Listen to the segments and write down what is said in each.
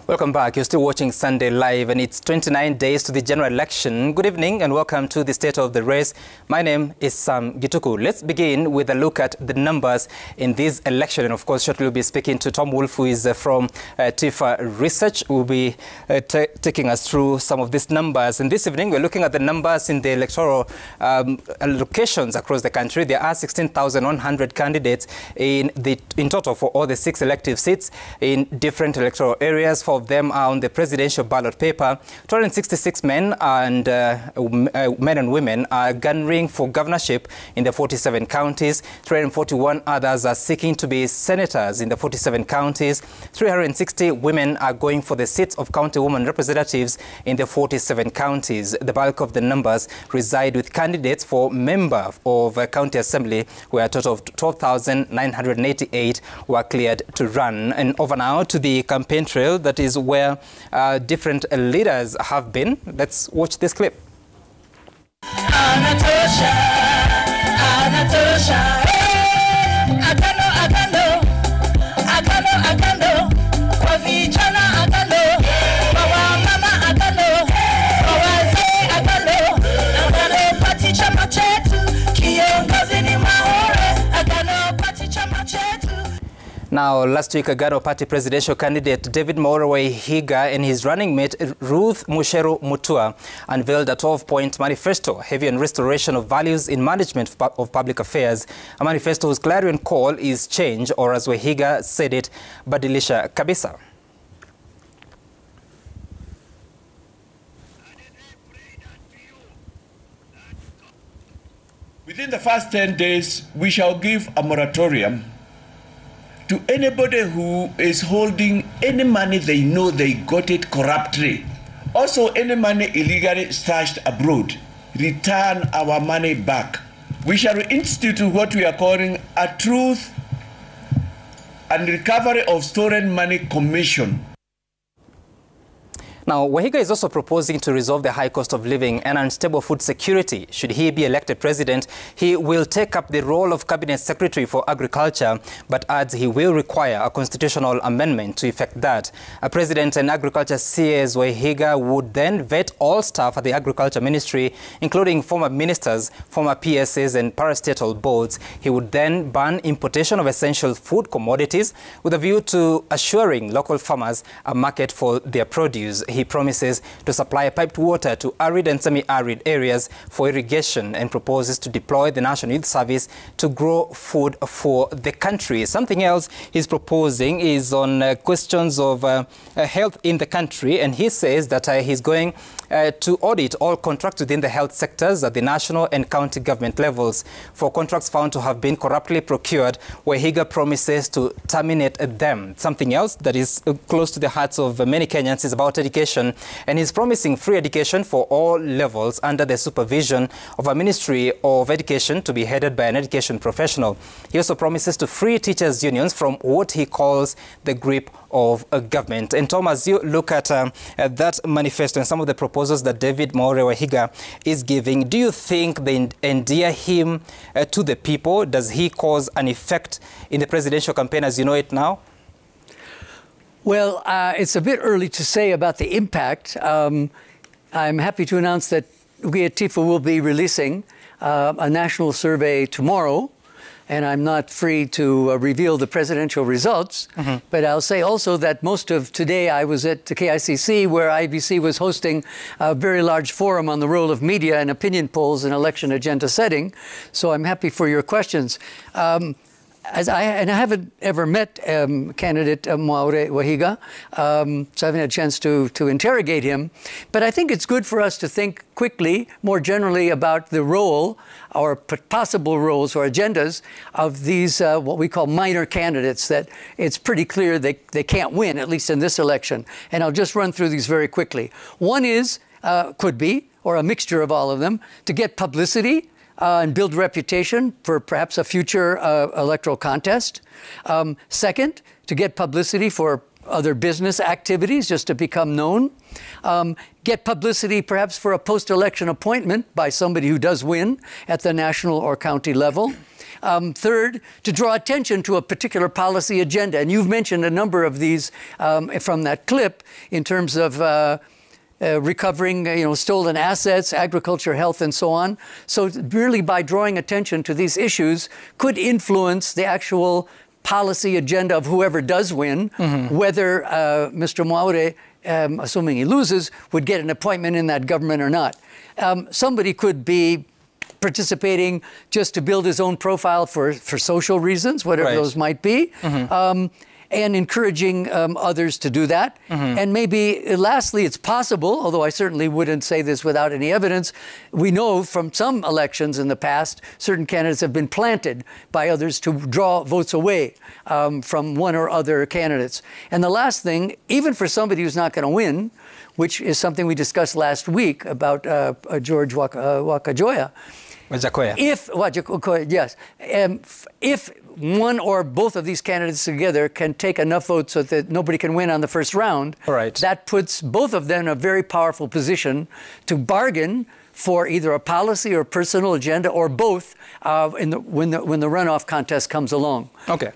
Welcome back. You're still watching Sunday Live, and it's 29 days to the general election. Good evening and welcome to the State of the Race. My name is Sam Gituku. Let's begin with a look at the numbers in this election. And of course, shortly we'll be speaking to Tom Wolf, who is from TIFA Research, who will be taking us through some of these numbers. And this evening, we're looking at the numbers in the electoral locations across the country. There are 16,100 candidates in total for all the 6 elective seats in different electoral areas. 4 of them are on the presidential ballot paper. 266 men and men and women are gunning for governorship in the 47 counties. 341 others are seeking to be senators in the 47 counties. 360 women are going for the seats of county women representatives in the 47 counties. The bulk of the numbers reside with candidates for member of a county assembly, where a total of 12,988 were cleared to run. And over now to the campaign trail, that is where different leaders have been. Let's watch this clip. Anatosha, Agano, Agano, Agano, kwa vijana Agano, kwa wamama Agano, kwa wazee Agano, Agano pati chama chetu, kiongozi ni Mwaure, Agano pati chama chetu. Now, last week, Agano Party presidential candidate David Mwaure and his running mate Ruth Mutua unveiled a 12-point manifesto heavy on restoration of values in management of public affairs. A manifesto whose clarion call is change, or as Wahiga said it, badilisha kabisa. Within the first 10 days, we shall give a moratorium to anybody who is holding any money they know they got it corruptly. Also, any money illegally stashed abroad, return our money back. We shall institute what we are calling a Truth and Recovery of Stolen Money Commission. Now, Wahiga is also proposing to resolve the high cost of living and unstable food security. Should he be elected president, he will take up the role of cabinet secretary for agriculture, but adds he will require a constitutional amendment to effect that. A president and agriculture CS Wahiga would then vet all staff at the agriculture ministry, including former ministers, former PSAs and parastatal boards. He would then ban importation of essential food commodities with a view to assuring local farmers a market for their produce. He promises to supply piped water to arid and semi-arid areas for irrigation and proposes to deploy the National Youth Service to grow food for the country. Something else he's proposing is on questions of health in the country, and he says that he's going to audit all contracts within the health sectors at the national and county government levels. For contracts found to have been corruptly procured, Wahiga promises to terminate them. Something else that is close to the hearts of many Kenyans is about education, and he's promising free education for all levels under the supervision of a Ministry of Education to be headed by an education professional. He also promises to free teachers' unions from what he calls the grip of a government. And Tom, as you look at that manifesto and some of the proposals that David Mwaure is giving, do you think they endear him to the people? Does he cause an effect in the presidential campaign as you know it now? Well, it's a bit early to say about the impact. I'm happy to announce that we at TIFA will be releasing a national survey tomorrow, and I'm not free to reveal the presidential results. But I'll say also that most of today I was at the KICC, where IEBC was hosting a very large forum on the role of media and opinion polls in election agenda setting. So I'm happy for your questions. I haven't ever met candidate Mwaure, so I haven't had a chance to interrogate him. But I think it's good for us to think quickly, more generally, about the role or possible roles or agendas of these what we call minor candidates that it's pretty clear they can't win, at least in this election. And I'll just run through these very quickly. One is, could be, or a mixture of all of them, to get publicity and build reputation for perhaps a future electoral contest. Second, to get publicity for other business activities, just to become known. Get publicity perhaps for a post-election appointment by somebody who does win at the national or county level. Third, to draw attention to a particular policy agenda. And you've mentioned a number of these from that clip in terms of recovering, stolen assets, agriculture, health, and so on. So really by drawing attention to these issues could influence the actual policy agenda of whoever does win, whether Mr. Mwaure, assuming he loses, would get an appointment in that government or not. Somebody could be participating just to build his own profile for social reasons, whatever those might be, and encouraging others to do that. And maybe, lastly, it's possible, although I certainly wouldn't say this without any evidence, we know from some elections in the past, certain candidates have been planted by others to draw votes away from one or other candidates. And the last thing, even for somebody who's not going to win, which is something we discussed last week about George Wakajoya, if one or both of these candidates together can take enough votes so that nobody can win on the first round, that puts both of them in a very powerful position to bargain for either a policy or personal agenda or both when the runoff contest comes along.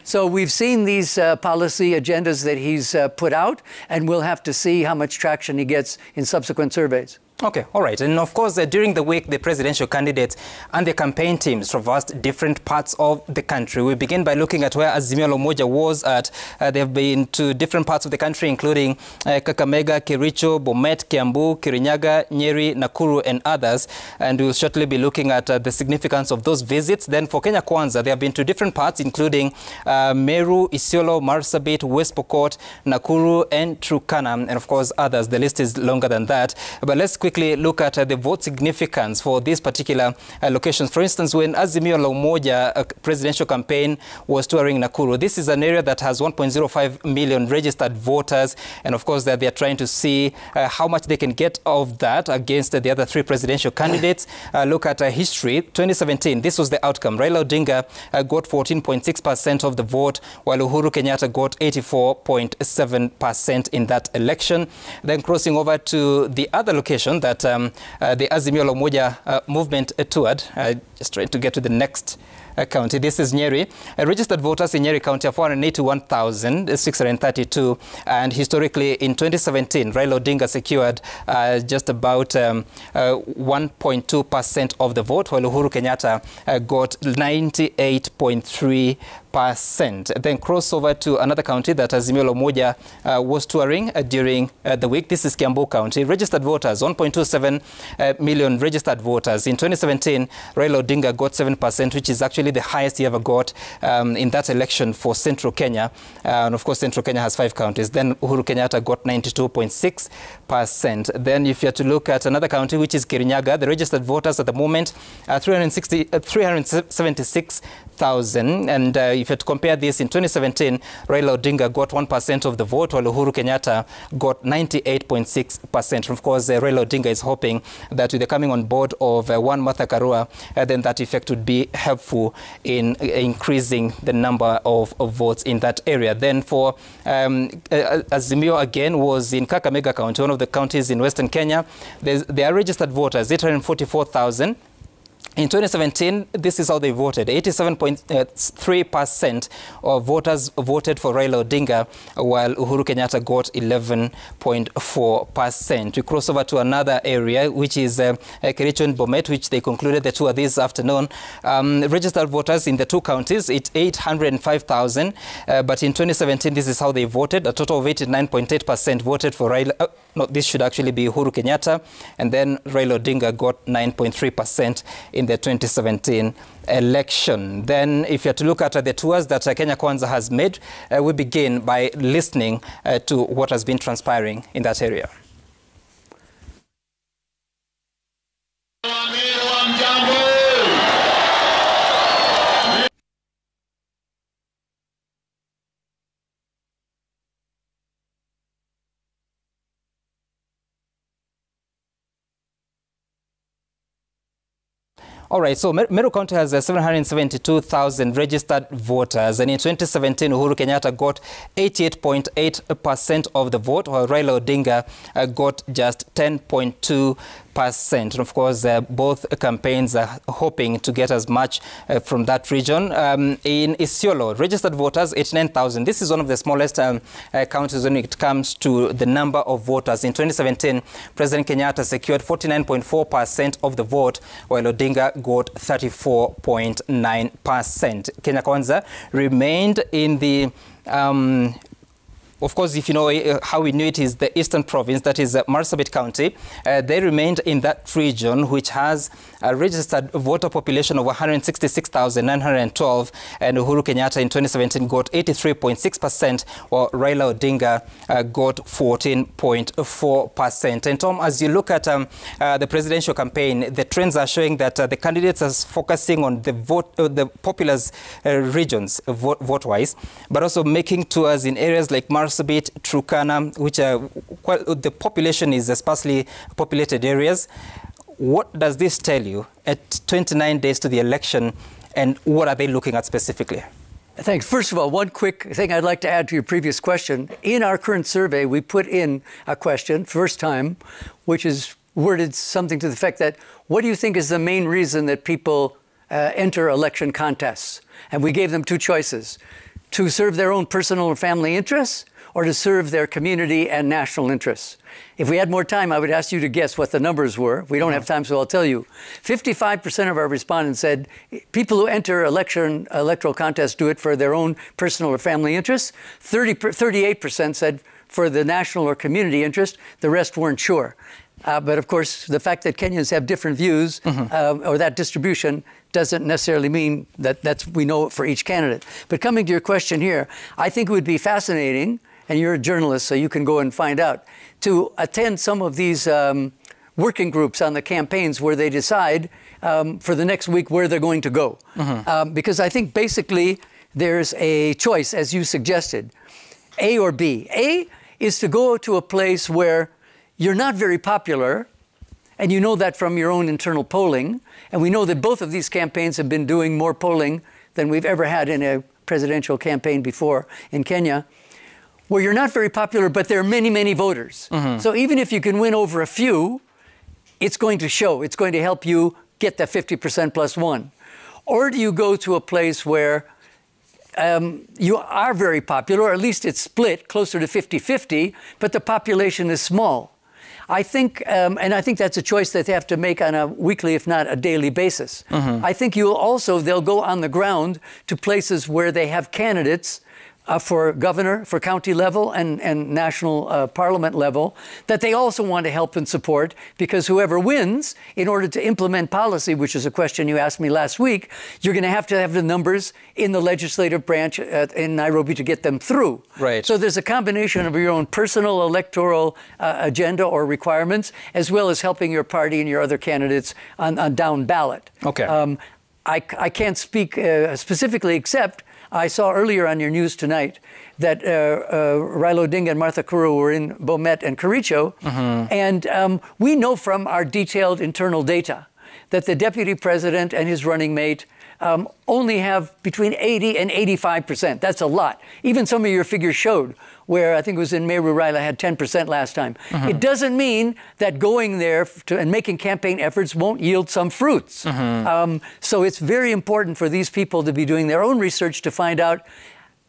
So we've seen these policy agendas that he's put out, and we'll have to see how much traction he gets in subsequent surveys. Okay, all right. And of course, during the week, the presidential candidates and the campaign teams traversed different parts of the country. We begin by looking at where Azimio la Umoja was at. They've been to different parts of the country, including Kakamega, Kericho, Bomet, Kiambu, Kirinyaga, Nyeri, Nakuru, and others. And we'll shortly be looking at the significance of those visits. Then for Kenya Kwanza, they have been to different parts, including Meru, Isiolo, Marsabit, West Pokot, Nakuru, and Turkana, and of course others. The list is longer than that. But let's quickly look at the vote significance for these particular locations. For instance, when Azimio la Umoja presidential campaign was touring Nakuru, this is an area that has 1.05 million registered voters, and of course that they are trying to see how much they can get of that against the other three presidential candidates. Look at history. 2017, this was the outcome. Raila Odinga got 14.6% of the vote, while Uhuru Kenyatta got 84.7% in that election. Then crossing over to the other location that the Azimio la Umoja movement toured. Just trying to get to the next county. This is Nyeri. Registered voters in Nyeri County are 481,632. And historically, in 2017, Raila Odinga secured just about 1.2% of the vote, while Uhuru Kenyatta got 98.3%. Then cross over to another county that Azimio la Umoja was touring during the week. This is Kiambu County. Registered voters, 1.27 million registered voters. In 2017, Raila Odinga got 7%, which is actually the highest he ever got in that election for Central Kenya. And of course, Central Kenya has 5 counties. Then Uhuru Kenyatta got 92.6%. Then if you have to look at another county, which is Kirinyaga, the registered voters at the moment are 376,000. And if you had to compare this, in 2017, Raila Odinga got 1% of the vote, while Uhuru Kenyatta got 98.6%. Of course, Raila Odinga is hoping that with the coming on board of one Martha Karua, then that effect would be helpful in increasing the number of votes in that area. Then for Azimio again was in Kakamega County, one of the counties in Western Kenya. There are registered voters, 844,000. In 2017, this is how they voted. 87.3% of voters voted for Raila Odinga, while Uhuru Kenyatta got 11.4%. We cross over to another area, which is Kericho and Bomet, which they concluded the tour this afternoon. Registered voters in the two counties, it's 805,000. But in 2017, this is how they voted. A total of 89.8% voted for Raila. No, this should actually be Uhuru Kenyatta. And then Raila Odinga got 9.3% in the 2017 election. Then if you have to look at the tours that Kenya Kwanza has made, we begin by listening to what has been transpiring in that area. All right, so Meru County has 772,000 registered voters, and in 2017, Uhuru Kenyatta got 88.8% of the vote, while Raila Odinga got just 10.2%. And of course, both campaigns are hoping to get as much from that region. In Isiolo, registered voters, 89,000. This is one of the smallest counties when it comes to the number of voters. In 2017, President Kenyatta secured 49.4% of the vote, while Odinga got 34.9%. Kenya Kwanza remained in the of course, if you know how we knew it is the Eastern Province, that is Marsabit County. They remained in that region, which has a registered voter population of 166,912, and Uhuru Kenyatta in 2017 got 83.6%, while Raila Odinga got 14.4%. And Tom, as you look at the presidential campaign, the trends are showing that the candidates are focusing on the populous regions, vote-wise, but also making tours in areas like Marsabit, Turkana, which are the population is sparsely populated areas. What does this tell you at 29 days to the election, and what are they looking at specifically? Thanks. First of all, one quick thing I'd like to add to your previous question. In our current survey, we put in a question, first time, which is worded something to the effect that, what do you think is the main reason that people enter election contests? And we gave them two choices: to serve their own personal or family interests, or to serve their community and national interests. If we had more time, I would ask you to guess what the numbers were. We don't have time, so I'll tell you. 55% of our respondents said people who enter electoral contests do it for their own personal or family interests. 38% said for the national or community interest. The rest weren't sure. But of course, the fact that Kenyans have different views or that distribution doesn't necessarily mean that we know it for each candidate. But coming to your question here, I think it would be fascinating, and you're a journalist, so you can go and find out, to attend some of these working groups on the campaigns where they decide for the next week where they're going to go. Because I think basically there's a choice, as you suggested, A or B. A is to go to a place where you're not very popular, and you know that from your own internal polling, and we know that both of these campaigns have been doing more polling than we've ever had in a presidential campaign before in Kenya, where you're not very popular, but there are many, many voters. So even if you can win over a few, it's going to show. It's going to help you get that 50% plus one. Or do you go to a place where you are very popular, or at least it's split, closer to 50-50, but the population is small? I think, and I think that's a choice that they have to make on a weekly, if not a daily basis. I think they'll go on the ground to places where they have candidates for governor, for county level and national parliament level, that they also want to help and support, because whoever wins, in order to implement policy, which is a question you asked me last week, you're going to have the numbers in the legislative branch in Nairobi to get them through. Right. So there's a combination of your own personal electoral agenda or requirements, as well as helping your party and your other candidates on down ballot. Okay. I can't speak specifically, except I saw earlier on your news tonight that Raila Odinga and Martha Karua were in Bomet and Kericho. And we know from our detailed internal data that the deputy president and his running mate only have between 80 and 85%. That's a lot. Even some of your figures showed where I think it was in Mwaure, Raila had 10% last time. It doesn't mean that going there and making campaign efforts won't yield some fruits. So it's very important for these people to be doing their own research to find out,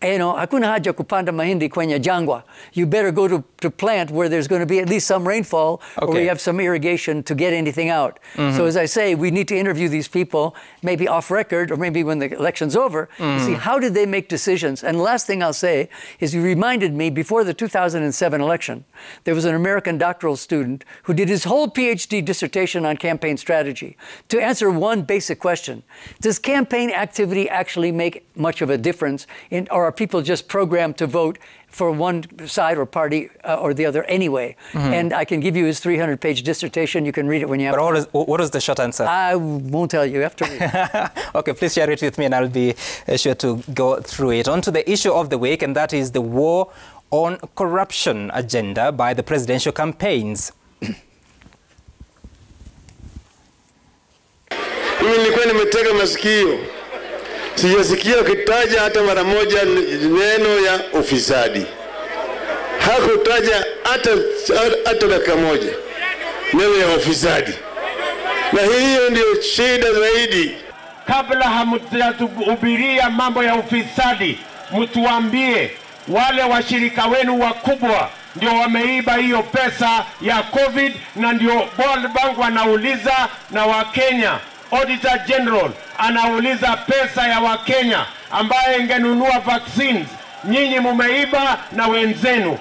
hakuna haja kupanda mahindi kwenye jangwa. You better go to plant where there's going to be at least some rainfall, or we have some irrigation to get anything out. So as I say, we need to interview these people, maybe off record, or maybe when the election's over, to see how did they make decisions. And the last thing I'll say is, you reminded me, before the 2007 election, there was an American doctoral student who did his whole PhD dissertation on campaign strategy to answer one basic question: does campaign activity actually make much of a difference, or are people just programmed to vote for one side or party or the other anyway? And I can give you his 300-page dissertation. You can read it when you have time. But what is the short answer? I won't tell you. You have to read it. Okay, please share it with me, and I'll be sure to go through it. On to the issue of the week, and that is the war on corruption agenda by the presidential campaigns. Mimi nilikuwa nimetega masikio, sijasikia ukitaja hata mara moja neno ya ufisadi. Hakutaja hata dakika moja. neno ya ufisadi, na hiyo ndio shida zaidi. Kabla hamjatuhubiria mambo ya ufisadi, mtuambie wale washirika wenu wakubwa ndio wameiba hiyo pesa ya COVID, na ndio World Bank wanauliza na Wakenya. Auditor General anauliza pesa ya Wakenya ambaye ingenunua vaccines, nyinyi mumeiba na wenzenu.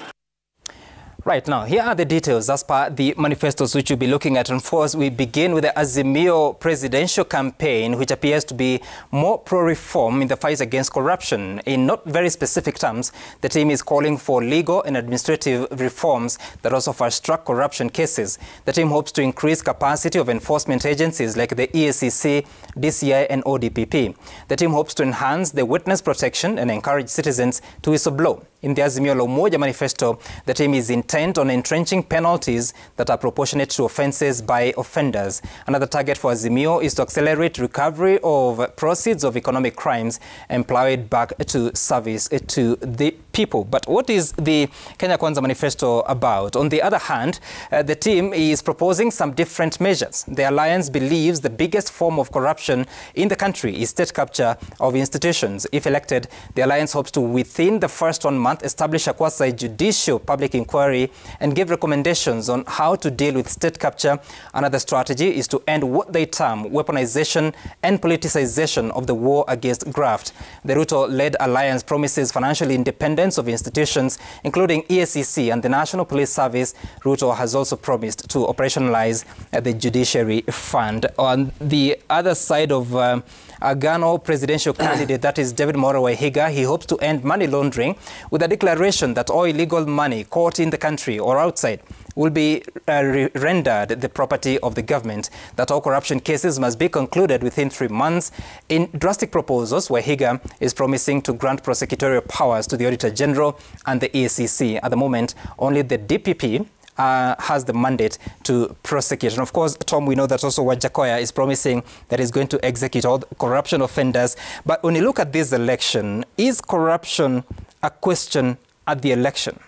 Right now, here are the details as per the manifestos which we'll be looking at. And first, we begin with the Azimio presidential campaign, which appears to be more pro-reform in the fight against corruption. In not very specific terms, the team is calling for legal and administrative reforms that also fast-track corruption cases. The team hopes to increase capacity of enforcement agencies like the EACC, DCI and ODPP. The team hopes to enhance the witness protection and encourage citizens to whistleblow. In the Azimio La Umoja manifesto, the team is intent on entrenching penalties that are proportionate to offences by offenders. Another target for Azimio is to accelerate recovery of proceeds of economic crimes and plow it back to service to the people. But what is the Kenya Kwanza manifesto about? On the other hand, the team is proposing some different measures. The alliance believes the biggest form of corruption in the country is state capture of institutions. If elected, the alliance hopes to, within the first 1 month, establish a quasi-judicial public inquiry and give recommendations on how to deal with state capture. Another strategy is to end what they term weaponization and politicization of the war against graft. The Ruto-led alliance promises financial independence of institutions, including EACC and the National Police Service. Ruto has also promised to operationalize the Judiciary Fund. On the other side of Agano presidential candidate, that is David Mwaure, he hopes to end money laundering with a declaration that all illegal money caught in the country or outside will be rendered the property of the government, that all corruption cases must be concluded within 3 months. In drastic proposals, Wahiga is promising to grant prosecutorial powers to the Auditor General and the EACC. At the moment, only the DPP has the mandate to prosecute. And of course, Tom, we know that also Wajakoya is promising that he's going to execute all the corruption offenders. But when you look at this election, is corruption a question at the election?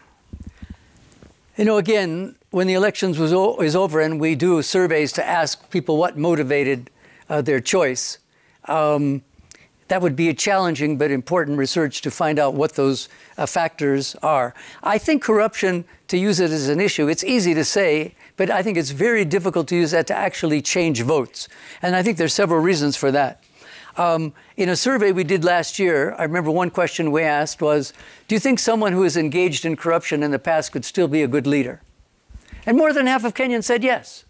You know, again, when the elections is over and we do surveys to ask people what motivated their choice, that would be a challenging but important research to find out what those factors are. I think corruption, to use it as an issue, it's easy to say, but I think it's very difficult to use that to actually change votes. And I think there's several reasons for that. In a survey we did last year, I remember one question we asked was, do you think someone who is engaged in corruption in the past could still be a good leader? And more than half of Kenyans said yes.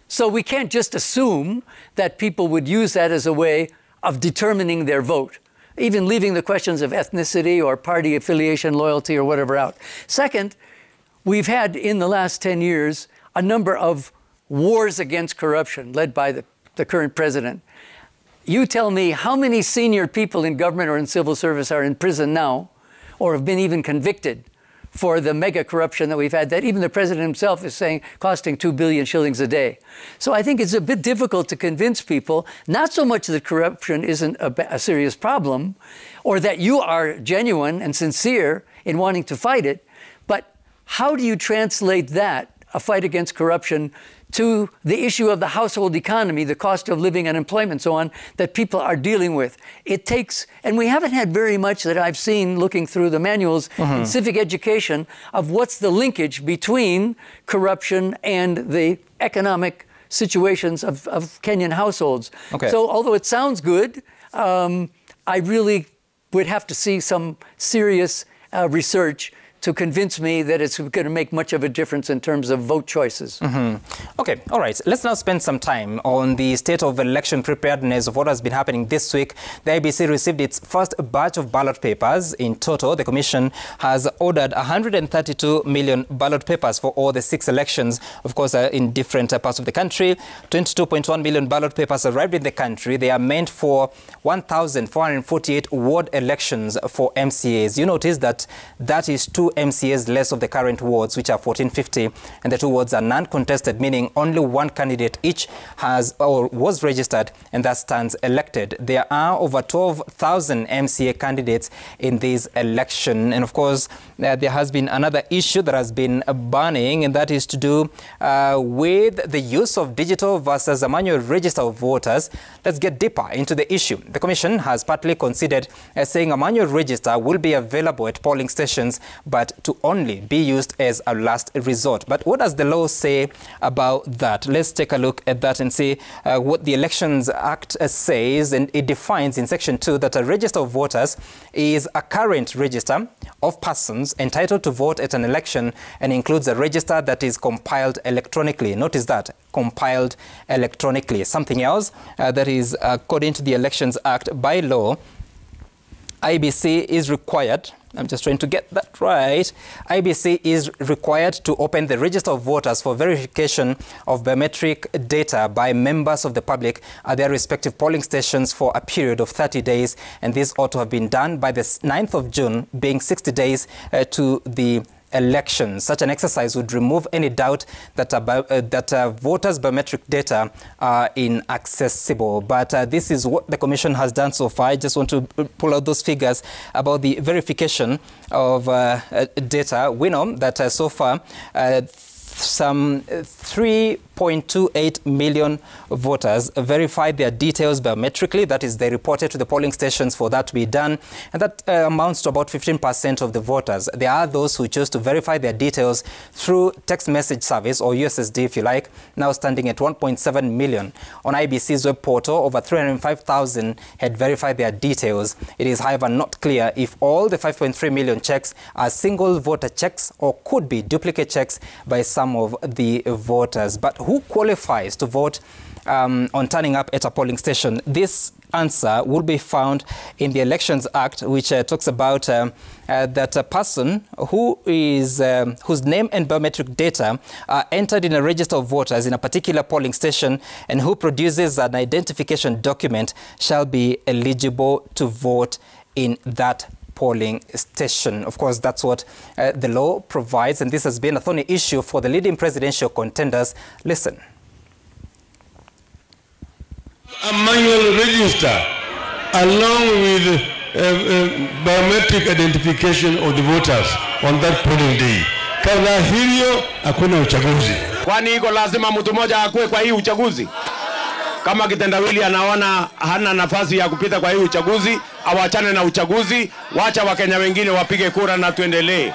So we can't just assume that people would use that as a way of determining their vote, even leaving the questions of ethnicity or party affiliation, loyalty, or whatever out. Second, we've had in the last 10 years a number of wars against corruption led by the current president. You tell me how many senior people in government or in civil service are in prison now or have been even convicted for the mega corruption that we've had, that even the president himself is saying costing 2 billion shillings a day. So I think it's a bit difficult to convince people, not so much that corruption isn't a serious problem or that you are genuine and sincere in wanting to fight it, but how do you translate that, a fight against corruption, to the issue of the household economy, the cost of living and employment, so on, that people are dealing with. It takes, and we haven't had very much that I've seen looking through the manuals in civic education of what's the linkage between corruption and the economic situations of Kenyan households. Okay. So although it sounds good, I really would have to see some serious research to convince me that it's going to make much of a difference in terms of vote choices. Okay, all right. Let's now spend some time on the state of election preparedness of what has been happening this week. The IEBC received its first batch of ballot papers. In total, the Commission has ordered 132 million ballot papers for all the 6 elections, of course, in different parts of the country. 22.1 million ballot papers arrived in the country. They are meant for 1,448 ward elections for MCAs. You notice that that is 2 2 MCAs less of the current wards, which are 1450, and the 2 wards are non-contested, meaning only 1 candidate each has or was registered and thus stands elected. There are over 12,000 MCA candidates in this election. And of course, there has been another issue that has been burning, and that is to do with the use of digital versus a manual register of voters. Let's get deeper into the issue. The Commission has partly considered saying a manual register will be available at polling stations, but to only be used as a last resort. But what does the law say about that? Let's take a look at that and see what the Elections Act says. And it defines in Section 2 that a register of voters is a current register of persons entitled to vote at an election and includes a register that is compiled electronically. Notice that, compiled electronically. Something else that is, according to the Elections Act, by law, IEBC is required, I'm just trying to get that right, IEBC is required to open the register of voters for verification of biometric data by members of the public at their respective polling stations for a period of 30 days. And this ought to have been done by the 9th of June, being 60 days to the elections. Such an exercise would remove any doubt that voters' biometric data are inaccessible. But this is what the Commission has done so far. I just want to pull out those figures about the verification of data. We know that so far some 3.28 million voters verified their details biometrically. That is, they reported to the polling stations for that to be done. And that amounts to about 15% of the voters. There are those who chose to verify their details through text message service, or USSD if you like, now standing at 1.7 million. On IEBC's web portal, over 305,000 had verified their details. It is, however, not clear if all the 5.3 million checks are single voter checks or could be duplicate checks by some of the voters. But who qualifies to vote on turning up at a polling station? This answer will be found in the Elections Act, which talks about that a person who is whose name and biometric data are entered in a register of voters in a particular polling station and who produces an identification document shall be eligible to vote in that polling station. Of course, that's what the law provides, and this has been a thorny issue for the leading presidential contenders. Listen. A manual register along with biometric identification of the voters on that polling day. Kabla hivyo hakuna uchaguzi. Kwani iko lazima mtu mmoja akue kwa hii uchaguzi? Kama kitendawili anaona hana nafasi ya kupita kwa hii uchaguzi, awachane na uchaguzi, wacha Wakenya wengine wapige kura na tuendelee.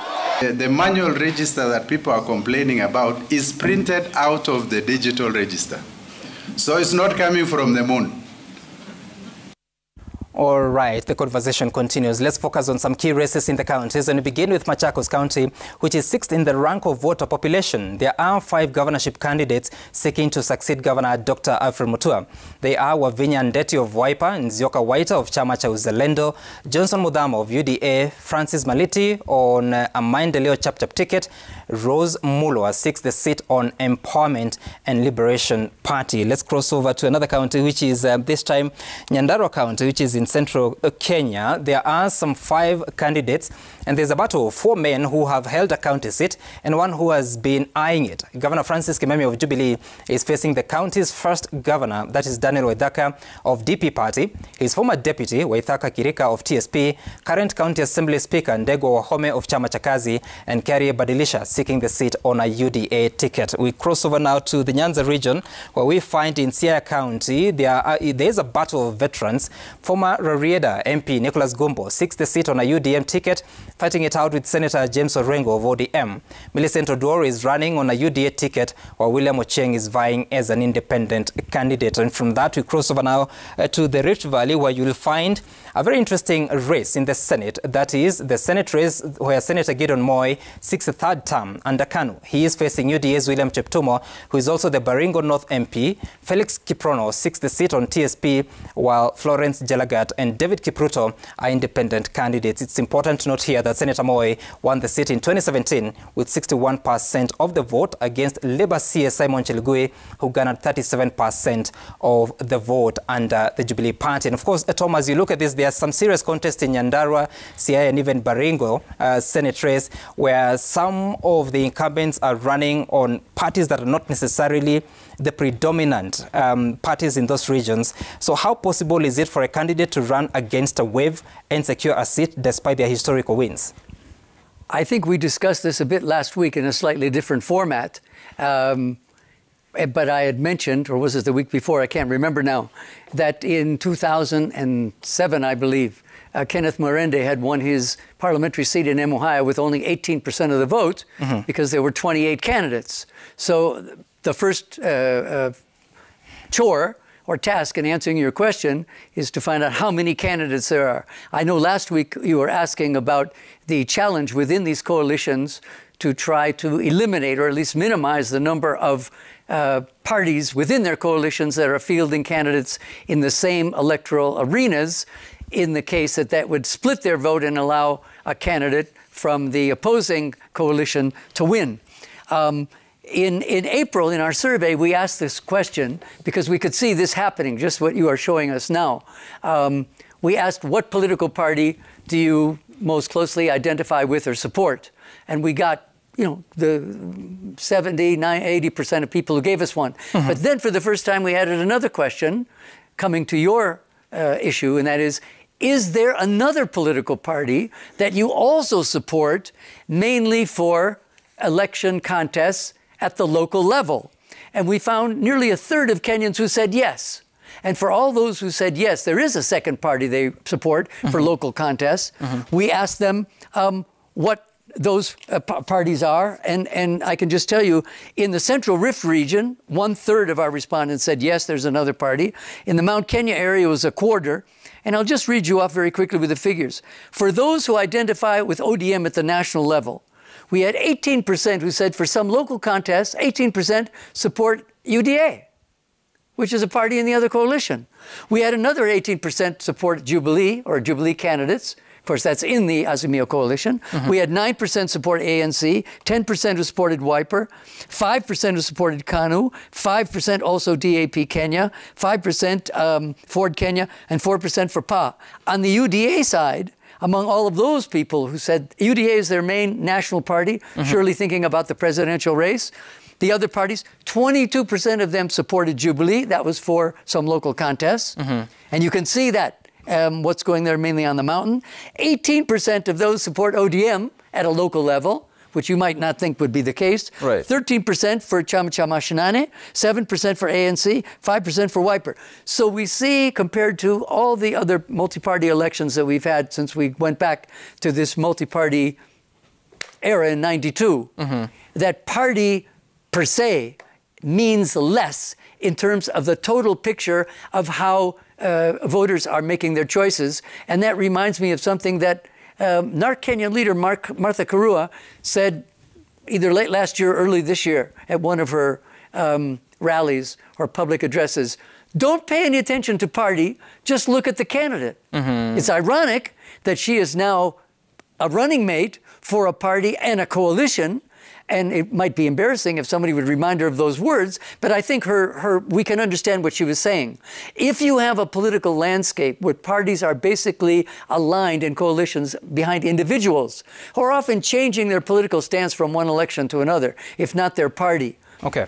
The manual register that people are complaining about is printed out of the digital register. So it's not coming from the moon. All right, the conversation continues. Let's focus on some key races in the counties, and we begin with Machakos County, which is 6th in the rank of voter population. There are 5 governorship candidates seeking to succeed Governor Dr. Alfred Mutua. They are Wavinya Ndeti of Wiper, Nzioka Waita of Chama cha Uzalendo, Johnson Mudhama of UDA, Francis Maliti on a Maendeleo Chapter ticket, Rose Mulwa seeks the seat on Empowerment and Liberation Party. Let's cross over to another county, which is this time Nyandarua County, which is in central Kenya. There are some 5 candidates, and there's a battle of 4 men who have held a county seat and one who has been eyeing it. Governor Francis Kimemi of Jubilee is facing the county's first governor, that is Daniel Waithaka of DP Party, his former deputy Waithaka Kirika of TSP, current county assembly speaker Ndegwa Wahome of Chama cha Kazi, and Carrie Badilisha seeking the seat on a UDA ticket. We cross over now to the Nyanza region, where we find in Siaya County there is a battle of veterans. Former Rarieda MP Nicholas Gumbo seeks the seat on a UDM ticket, fighting it out with Senator James Orengo of ODM. Millicent Odwor is running on a UDA ticket, while William Ocheng is vying as an independent candidate. And from that, we cross over now to the Rift Valley, where you will find a very interesting race in the Senate. That is the Senate race where Senator Gideon Moi seeks a 3rd term under Kanu. He is facing UDA's William Cheptumo, who is also the Baringo North MP. Felix Kiprono seeks the seat on TSP, while Florence Jalagat and David Kipruto are independent candidates. It's important to note here that Senator Moi won the seat in 2017 with 61% of the vote against Labour CS Simon Chelugui, who garnered 37% of the vote under the Jubilee Party. And of course, Tom, as you look at this, there's some serious contest in Nyandarua, Siaya, and even Baringo Senate race, where some of the incumbents are running on parties that are not necessarily the predominant parties in those regions. So how possible is it for a candidate to run against a wave and secure a seat despite their historical wins? I think we discussed this a bit last week in a slightly different format. But I had mentioned, or was it the week before, I can't remember now, that in 2007, I believe, Kenneth Mwaure had won his parliamentary seat in Mwaure with only 18% of the vote because there were 28 candidates. So the first chore or task in answering your question is to find out how many candidates there are. I know last week you were asking about the challenge within these coalitions to try to eliminate or at least minimize the number of parties within their coalitions that are fielding candidates in the same electoral arenas, in the case that that would split their vote and allow a candidate from the opposing coalition to win. In April, in our survey, we asked this question because we could see this happening, just what you are showing us now. We asked, what political party do you most closely identify with or support? And we got, you know, the 70, 80% of people who gave us one. But then for the first time, we added another question coming to your issue, and that is there another political party that you also support mainly for election contests at the local level? And we found nearly a third of Kenyans who said yes. And for all those who said yes, there is a second party they support for local contests. We asked them what those parties are. And I can just tell you, in the Central Rift region, 1/3 of our respondents said yes, there's another party. In the Mount Kenya area, it was a quarter. And I'll just read you off very quickly with the figures. For those who identify with ODM at the national level, we had 18% who said for some local contests, 18% support UDA, which is a party in the other coalition. We had another 18% support Jubilee or Jubilee candidates. Of course, that's in the Azimio coalition. We had 9% support ANC, 10% who supported Wiper, 5% who supported KANU, 5% also DAP Kenya, 5% Ford Kenya, and 4% for PA. On the UDA side, among all of those people who said UDA is their main national party, surely thinking about the presidential race, the other parties, 22% of them supported Jubilee. That was for some local contests. And you can see that what's going there mainly on the mountain. 18% of those support ODM at a local level, which you might not think would be the case. 13% for Chama Cha Mashinane, 7% for ANC, 5% for Wiper. So we see, compared to all the other multi-party elections that we've had since we went back to this multi-party era in '92, that party per se means less in terms of the total picture of how voters are making their choices. And that reminds me of something that NARC Kenya leader Martha Karua said either late last year or early this year at one of her rallies or public addresses. Don't pay any attention to party, just look at the candidate. It's ironic that she is now a running mate for a party and a coalition. And it might be embarrassing if somebody would remind her of those words, but I think we can understand what she was saying. If you have a political landscape where parties are basically aligned in coalitions behind individuals who are often changing their political stance from one election to another, if not their party,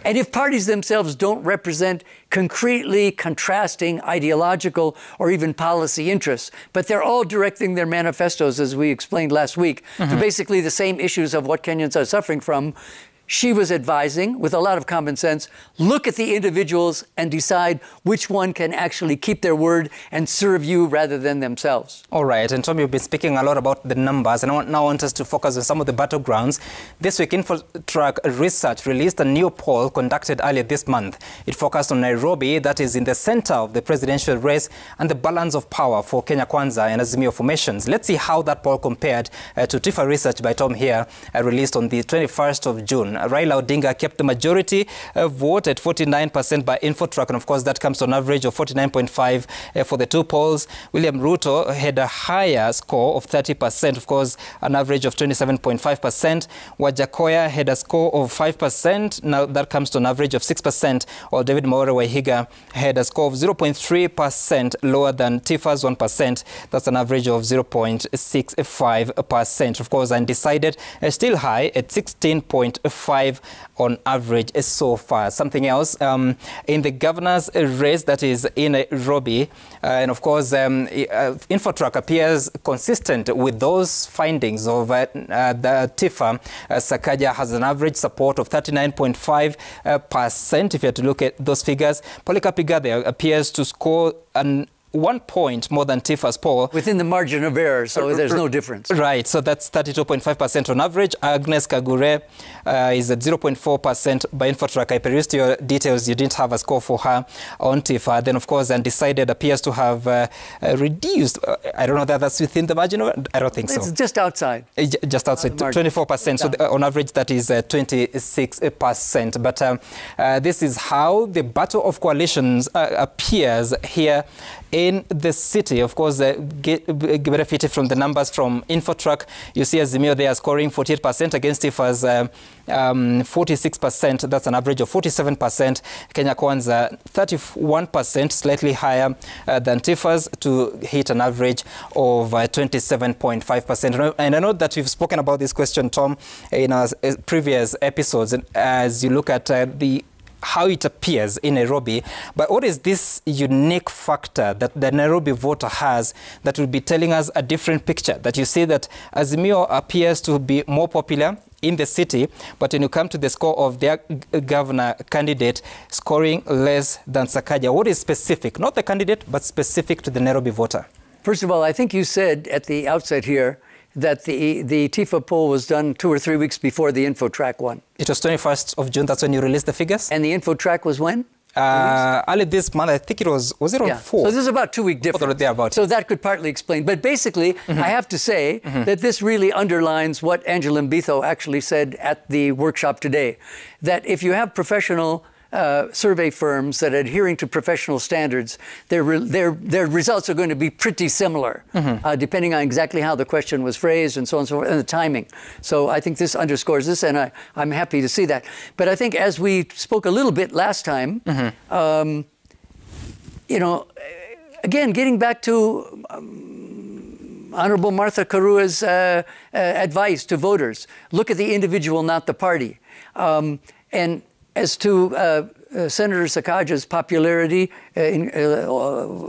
and if parties themselves don't represent concretely contrasting ideological or even policy interests, but they're all directing their manifestos, as we explained last week, to basically the same issues of what Kenyans are suffering from, she was advising, with a lot of common sense, look at the individuals and decide which one can actually keep their word and serve you rather than themselves. All right. And Tom, you've been speaking a lot about the numbers, and I now want us to focus on some of the battlegrounds. This week, InfoTrack Research released a new poll conducted earlier this month. It focused on Nairobi, that is in the center of the presidential race, and the balance of power for Kenya Kwanza and Azimio formations. Let's see how that poll compared to TIFA research by Tom here, released on the 21st of June. Raila Odinga kept the majority vote at 49% by Infotrack, and of course that comes to an average of 49.5 for the two polls. William Ruto had a higher score of 30%, of course an average of 27.5%. Wajakoya had a score of 5%, now that comes to an average of 6%, while David Mwaure Wahiga had a score of 0.3% lower than Tifa's 1%. That's an average of 0.65%. Of course, undecided still high at 16.5 on average so far. Something else in the governor's race, that is in Nairobi, and of course Infotrack appears consistent with those findings of the Tifa. Sakaja has an average support of 39.5%. If you have to look at those figures, Polycarp Igathe appears to score an 1 point more than Tifa's poll. Within the margin of error, so there's no difference. Right, so that's 32.5% on average. Agnes Kagure is at 0.4% by Infotrack. I perused your details. You didn't have a score for her on Tifa. Then, of course, Undecided appears to have reduced. I don't know that that's within the margin. I don't think so. It's just outside. Just outside, 24%. So on average, that is 26%. But this is how the battle of coalitions appears here in the city. Of course, benefited from the numbers from Infotrack. You see Azimio, they are scoring 48% against Tifa's 46%. That's an average of 47%. Kenya Kwanza 31%, slightly higher than Tifa's, to hit an average of 27.5%. And I know that we've spoken about this question, Tom, in our previous episodes, and as you look at how it appears in Nairobi. But what is this unique factor that the Nairobi voter has that will be telling us a different picture? That you see that Azimio appears to be more popular in the city, but when you come to the score of their governor candidate, scoring less than Sakaja. What is specific? Not the candidate, but specific to the Nairobi voter. First of all, I think you said at the outset here that the Tifa poll was done 2 or 3 weeks before the Infotrack one. It was 21st of June. That's when you released the figures. And the Infotrack was when? Early this month. I think it was it on 4? So there's about 2 week difference. So that could partly explain. But basically, I have to say that this really underlines what Angela Mbitho actually said at the workshop today, that if you have professional survey firms that are adhering to professional standards, their results are going to be pretty similar, depending on exactly how the question was phrased and so on and so forth, and the timing. So I think this underscores this, and I'm happy to see that. But I think as we spoke a little bit last time, you know, again, getting back to Honorable Martha Karua's advice to voters, look at the individual, not the party. And as to Senator Sakaja's popularity,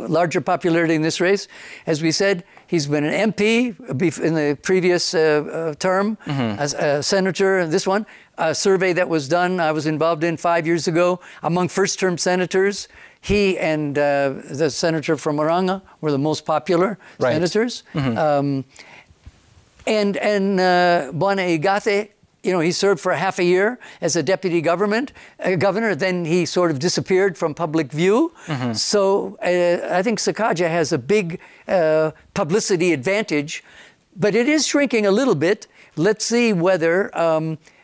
larger popularity in this race, as we said, he's been an MP in the previous term, as a senator, and this one, a survey that was done, I was involved in 5 years ago, among first-term senators. He and the senator from Oranga were the most popular senators. And Bwana Igathe, you know, he served for half a year as a deputy governor. Then he sort of disappeared from public view. So I think Sakaja has a big publicity advantage, but it is shrinking a little bit. Let's see whether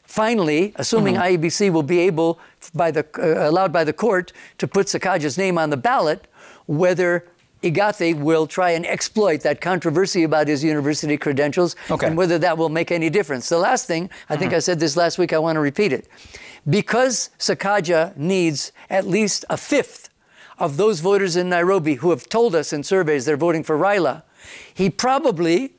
finally, assuming IEBC will be able, allowed by the court, to put Sakaja's name on the ballot, whether Igathe will try and exploit that controversy about his university credentials, and whether that will make any difference. The last thing, I think I said this last week, I want to repeat it. Because Sakaja needs at least a fifth of those voters in Nairobi who have told us in surveys they're voting for Raila, he probably,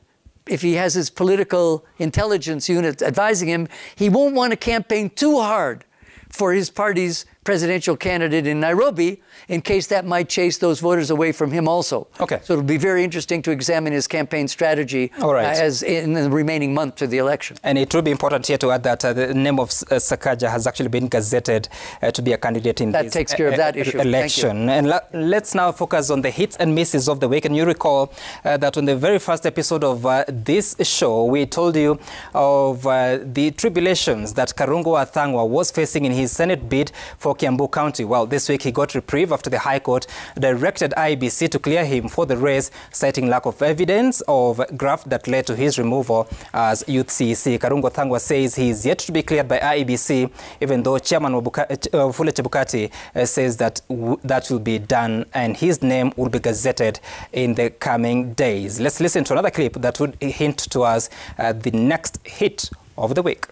if he has his political intelligence unit advising him, he won't want to campaign too hard for his party's presidential candidate in Nairobi, in case that might chase those voters away from him also. So it'll be very interesting to examine his campaign strategy as in the remaining month to the election. And it will be important here to add that the name of Sakaja has actually been gazetted to be a candidate in that this takes care of that issue. Election. And let's now focus on the hits and misses of the week. And you recall that on the very first episode of this show, we told you of the tribulations that Karungo Athangwa was facing in his Senate bid for Agano, Kiambu County. Well, this week he got reprieve after the High Court directed IEBC to clear him for the race, citing lack of evidence of graft that led to his removal as youth CEC. Karungo Thangwa says he is yet to be cleared by IEBC, even though Chairman Wafula Chebukati says that that will be done and his name will be gazetted in the coming days. Let's listen to another clip that would hint to us the next hit of the week.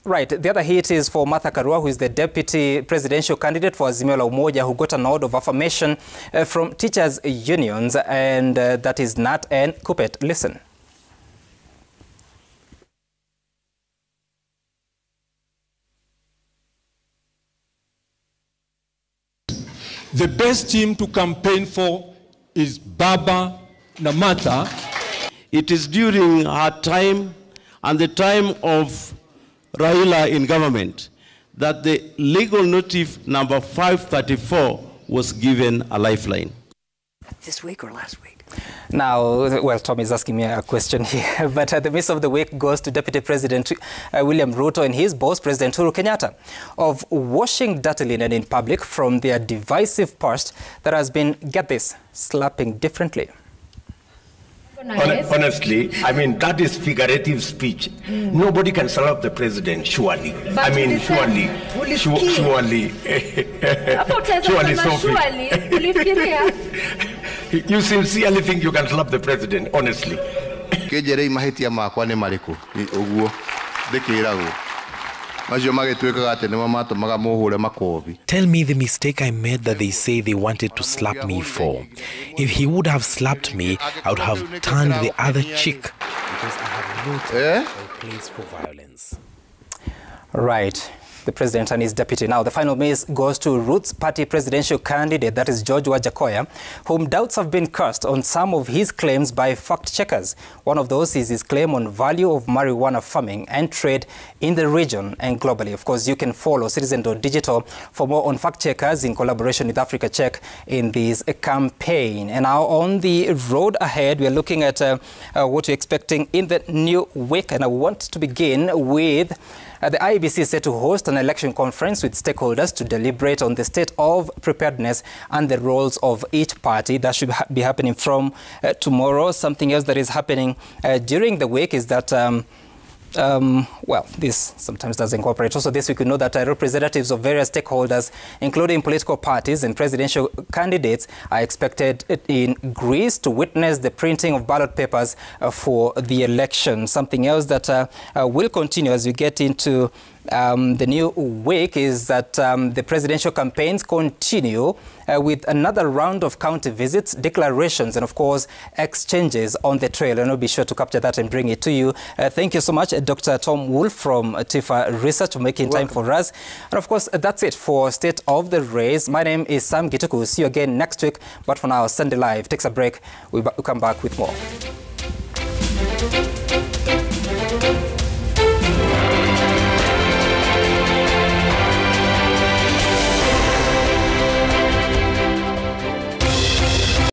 Right. The other hit is for Martha Karua, who is the deputy presidential candidate for Azimio la Umoja, who got a nod of affirmation from teachers' unions, and that is Nat and Kupet. Listen. The best team to campaign for is Baba Namata. It is during her time and the time of Raila in government that the legal notice number 534 was given a lifeline. This week or last week? Now, well, Tom is asking me a question here, but the miss of the week goes to Deputy President William Ruto and his boss, President Uhuru Kenyatta, of washing dirty linen in public from their divisive past that has been, get this, slapping differently. Honestly, I mean, that is figurative speech. Nobody can slap the president, surely. But I mean, surely, surely. You sincerely think you can slap the president, honestly? Tell me the mistake I made that they say they wanted to slap me for. If he would have slapped me, I would have turned the other cheek. Because I have no place for violence. Right. The president and his deputy. Now, the final miss goes to Ruth's party presidential candidate, that is George Wajakoya, whom doubts have been cast on some of his claims by fact checkers. One of those is his claim on value of marijuana farming and trade in the region and globally. Of course, you can follow Citizen.digital for more on fact checkers in collaboration with Africa Check in this campaign. And now on the road ahead, we are looking at what you're expecting in the new week. And I want to begin with the IEBC is set to host an election conference with stakeholders to deliberate on the state of preparedness and the roles of each party. That should be happening from tomorrow. Something else that is happening during the week is that well, this sometimes doesn't cooperate. Also this week we know that representatives of various stakeholders, including political parties and presidential candidates, are expected in Greece to witness the printing of ballot papers for the election. Something else that will continue as we get into the new week is that the presidential campaigns continue with another round of county visits, declarations, and of course exchanges on the trail. And I'll be sure to capture that and bring it to you. Thank you so much, Dr. Tom Wolf from TIFA Research, for making time for us. And of course, that's it for State of the Race. My name is Sam Gituku. See you again next week. But for now, Sunday Live takes a break. We'll come back with more.